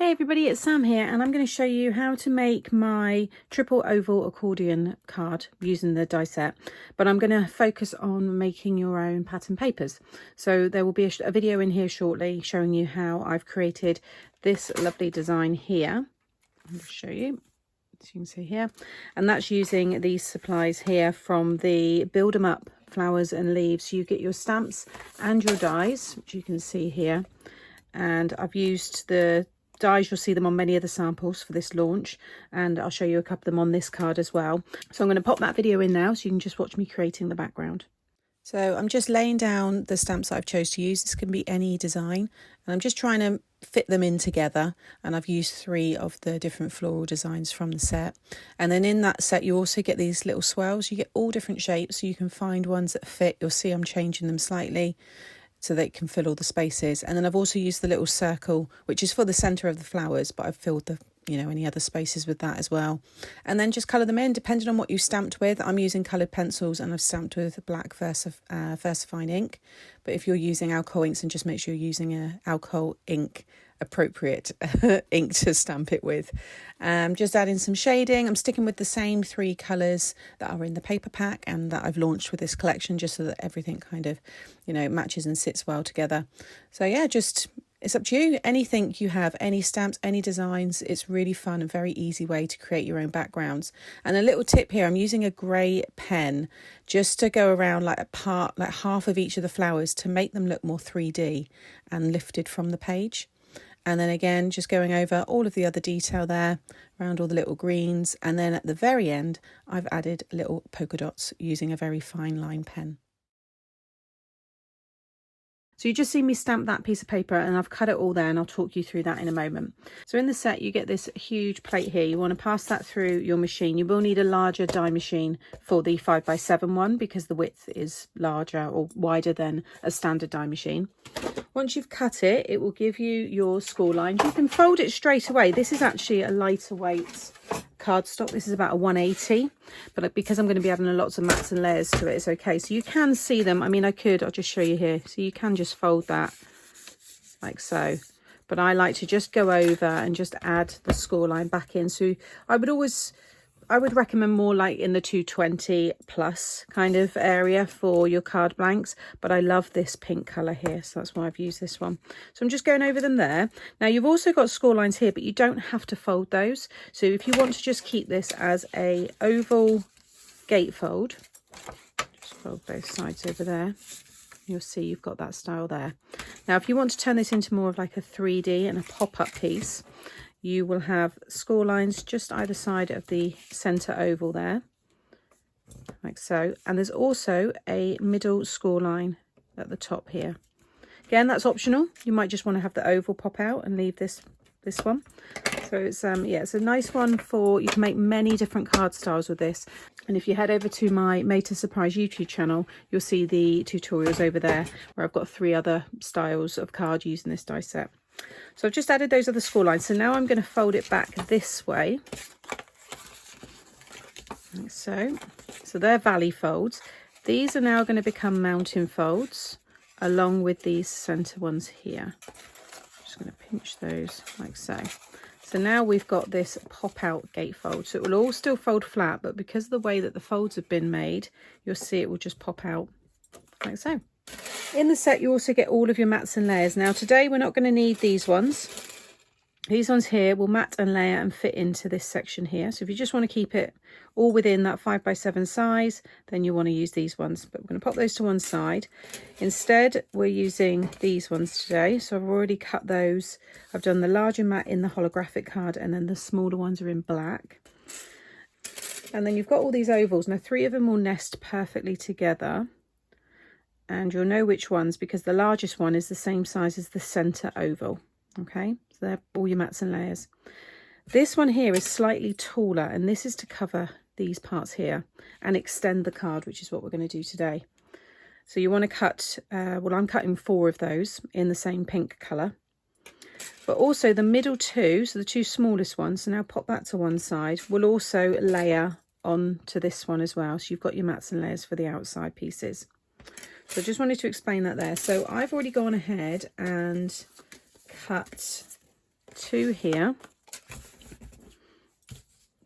Hey everybody, it's Sam here and I'm going to show you how to make my triple oval accordion card using the die set, but I'm going to focus on making your own pattern papers. So there will be a video in here shortly showing you how I've created this lovely design here. I'll show you, as you can see here, and that's using these supplies here from the Build 'em Up flowers and leaves. You get your stamps and your dies, which you can see here, and I've used the dies, you'll see them on many of the samples for this launch, and I'll show you a couple of them on this card as well. So I'm going to pop that video in now so you can just watch me creating the background. So I'm just laying down the stamps that I've chose to use. This can be any design, and I'm just trying to fit them in together, and I've used 3 of the different floral designs from the set. And then in that set you also get these little swirls. You get all different shapes, so you can find ones that fit. You'll see I'm changing them slightly so they can fill all the spaces. And then I've also used the little circle, which is for the centre of the flowers, but I've filled the, any other spaces with that as well. And then just colour them in, depending on what you stamped with. I'm using coloured pencils and I've stamped with black VersaFine ink. But if you're using alcohol inks, then just make sure you're using a alcohol ink appropriate ink to stamp it with. Just adding some shading. I'm sticking with the same 3 colours that are in the paper pack and that I've launched with this collection, just so that everything kind of matches and sits well together. So yeah, just it's up to you. Anything you have, any stamps, any designs, it's really fun and very easy way to create your own backgrounds. And a little tip here, I'm using a grey pen just to go around like half of each of the flowers to make them look more 3D and lifted from the page. And then again, just going over all of the other detail there, around all the little greens. And then at the very end, I've added little polka dots using a very fine line pen. So you just see me stamp that piece of paper, and I've cut it all there, and I'll talk you through that in a moment. So in the set, you get this huge plate here. You want to pass that through your machine. You will need a larger die machine for the 5x7 one because the width is larger or wider than a standard die machine. Once you've cut it, it will give you your score lines. You can fold it straight away. This is actually a lighter weight cardstock. This is about a 180, but because I'm going to be adding lots of mats and layers to it, it's okay. So you can see them. I mean, I'll just show you here. So you can just fold that like so, but I like to just go over and just add the score line back in. So I would recommend more like in the 220 plus kind of area for your card blanks, but I love this pink colour here, so that's why I've used this one. So I'm just going over them there. Now you've also got score lines here, but you don't have to fold those. So if you want to just keep this as a oval gatefold, just fold both sides over there. You'll see you've got that style there. Now if you want to turn this into more of like a 3D and a pop-up piece, you will have score lines just either side of the centre oval there, like so. And there's also a middle score line at the top here. Again, that's optional. You might just want to have the oval pop out and leave this one. So it's yeah, it's a nice one for, you can make many different card styles with this. And if you head over to my Made to Surprise YouTube channel, you'll see the tutorials over there where I've got 3 other styles of card using this die set. So I've just added those other score lines. So now I'm going to fold it back this way. Like so. So they're valley folds. These are now going to become mountain folds along with these centre ones here. I'm just going to pinch those like so. So now we've got this pop out gatefold. So it will all still fold flat, but because of the way that the folds have been made, you'll see it will just pop out like so. In the set you also get all of your mats and layers. Now today we're not going to need these ones. These ones here will mat and layer and fit into this section here. So if you just want to keep it all within that 5x7 size, then you want to use these ones. But we're going to pop those to one side. Instead we're using these ones today. So I've already cut those. I've done the larger mat in the holographic card, and then the smaller ones are in black. And then you've got all these ovals. Now 3 of them will nest perfectly together. And you'll know which ones because the largest one is the same size as the centre oval. Okay, so they're all your mats and layers. This one here is slightly taller, and this is to cover these parts here and extend the card, which is what we're going to do today. So you want to cut, well, I'm cutting 4 of those in the same pink colour. But also the middle 2, so the 2 smallest ones, so now pop that to one side, will also layer on to this one as well. So you've got your mats and layers for the outside pieces. So I just wanted to explain that there. So I've already gone ahead and cut two here.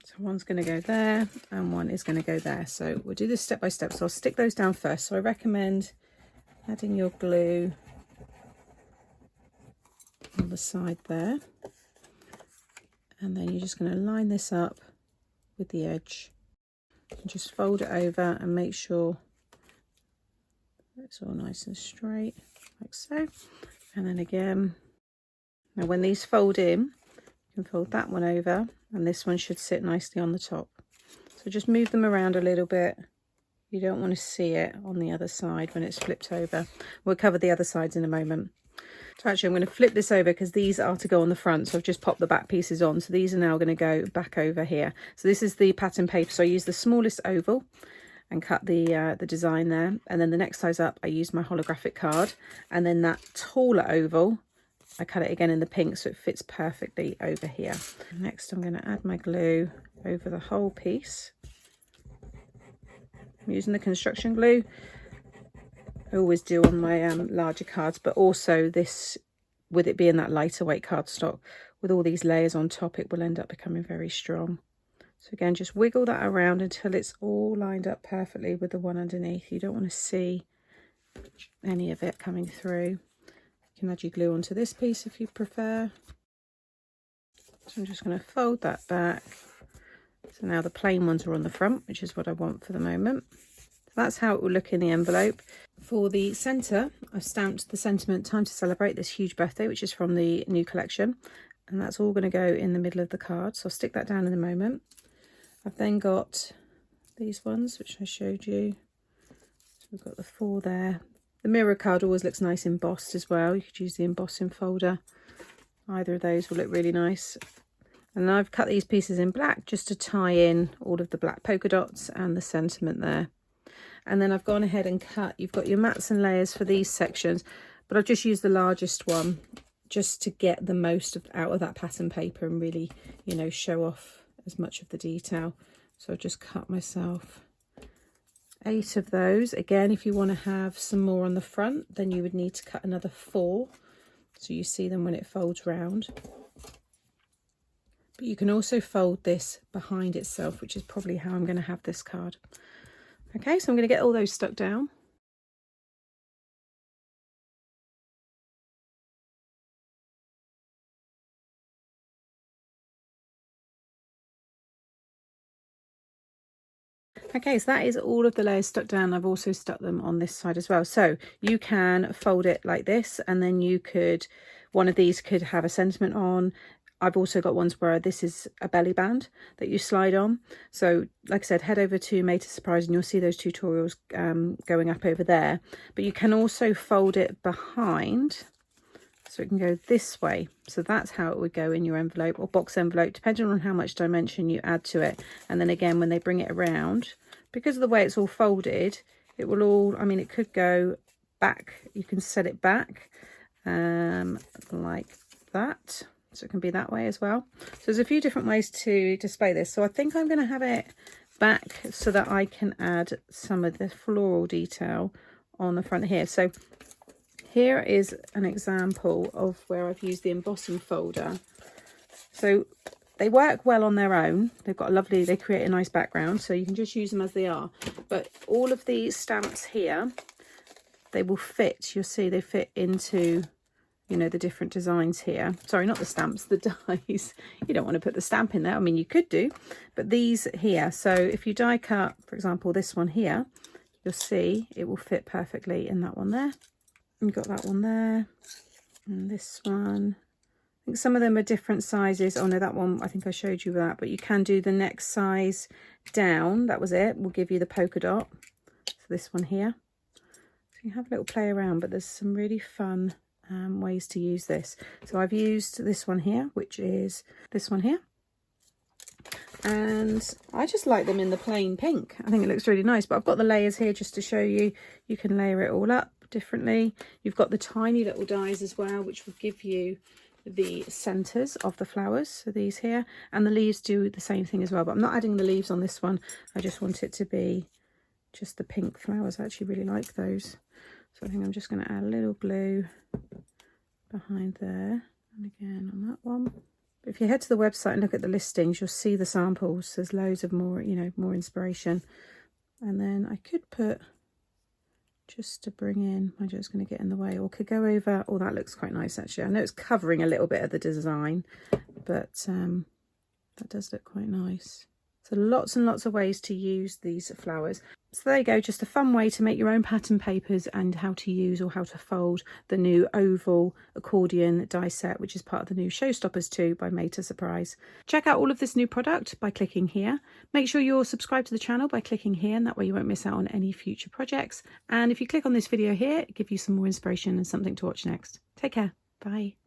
So one's going to go there and one is going to go there. So we'll do this step by step. So I'll stick those down first. So I recommend adding your glue on the side there. And then you're just going to line this up with the edge. And just fold it over and make sure it's all nice and straight, like so. And then again, now when these fold in, you can fold that one over and this one should sit nicely on the top. So just move them around a little bit. You don't want to see it on the other side when it's flipped over. We'll cover the other sides in a moment. So actually I'm going to flip this over because these are to go on the front. So I've just popped the back pieces on. So these are now going to go back over here. So this is the pattern paper. So I use the smallest oval and cut the design there. And then the next size up, I use my holographic card. And then that taller oval, I cut it again in the pink so it fits perfectly over here. Next I'm going to add my glue over the whole piece. I'm using the construction glue. I always do on my larger cards, but also this, with it being that lighter weight cardstock, with all these layers on top, it will end up becoming very strong. So again, just wiggle that around until it's all lined up perfectly with the one underneath. You don't want to see any of it coming through. You can add your glue onto this piece if you prefer. So I'm just going to fold that back. So now the plain ones are on the front, which is what I want for the moment. So that's how it will look in the envelope. For the centre, I've stamped the sentiment "Time to Celebrate This Huge Birthday," which is from the new collection. And that's all going to go in the middle of the card. So I'll stick that down in a moment. I've then got these ones, which I showed you. So we've got the 4 there. The mirror card always looks nice embossed as well. You could use the embossing folder. Either of those will look really nice. And I've cut these pieces in black just to tie in all of the black polka dots and the sentiment there. And then I've gone ahead and cut, you've got your mats and layers for these sections, but I've just used the largest one just to get the most out of that pattern paper and really, you know, show off as much of the detail. So I've just cut myself 8 of those. Again, if you want to have some more on the front, then you would need to cut another 4 so you see them when it folds round. But you can also fold this behind itself, which is probably how I'm going to have this card. Okay, so I'm going to get all those stuck down. Okay, so that is all of the layers stuck down. I've also stuck them on this side as well. So you can fold it like this, and then you could, one of these could have a sentiment on. I've also got ones where this is a belly band that you slide on. So like I said, head over to Made to Surprise and you'll see those tutorials going up over there. But you can also fold it behind, so it can go this way. So that's how it would go in your envelope or box envelope, depending on how much dimension you add to it. And then again, when they bring it around, because of the way it's all folded, it will all, I mean, it could go back. You can set it back like that. So it can be that way as well. So there's a few different ways to display this. So I think I'm going to have it back so that I can add some of the floral detail on the front here. So here is an example of where I've used the embossing folder. So they work well on their own. They've got a lovely, they create a nice background, so you can just use them as they are. But all of the stamps here, they will fit. You'll see they fit into, you know, the different designs here. Sorry, not the stamps, the dies. You don't want to put the stamp in there. I mean, you could do, but these here. So if you die cut, for example, this one here, you'll see it will fit perfectly in that one there. You've got that one there, and this one. I think some of them are different sizes. Oh no, that one, I think I showed you that, but you can do the next size down. That was it. We'll give you the polka dot. So this one here. So you have a little play around, but there's some really fun ways to use this. So I've used this one here, which is this one here. And I just like them in the plain pink. I think it looks really nice, but I've got the layers here just to show you. You can layer it all up differently. You've got the tiny little dies as well, which will give you the centers of the flowers, so these here, and the leaves do the same thing as well, but I'm not adding the leaves on this one. I just want it to be just the pink flowers. I actually really like those, so I think I'm just going to add a little glue behind there, And again on that one. If you head to the website and look at the listings, you'll see the samples. There's loads of more, you know, more inspiration. And then I could put, just to bring in, I'm just going to get in the way, or could go over. Oh, that looks quite nice actually. I know it's covering a little bit of the design, but that does look quite nice. So lots and lots of ways to use these flowers. So there you go, just a fun way to make your own pattern papers and how to use or how to fold the new oval accordion die set, which is part of the new Showstoppers 2 by Made to Surprise. Check out all of this new product by clicking here. Make sure you're subscribed to the channel by clicking here, and that way you won't miss out on any future projects. And if you click on this video here, it'll give you some more inspiration and something to watch next. Take care. Bye.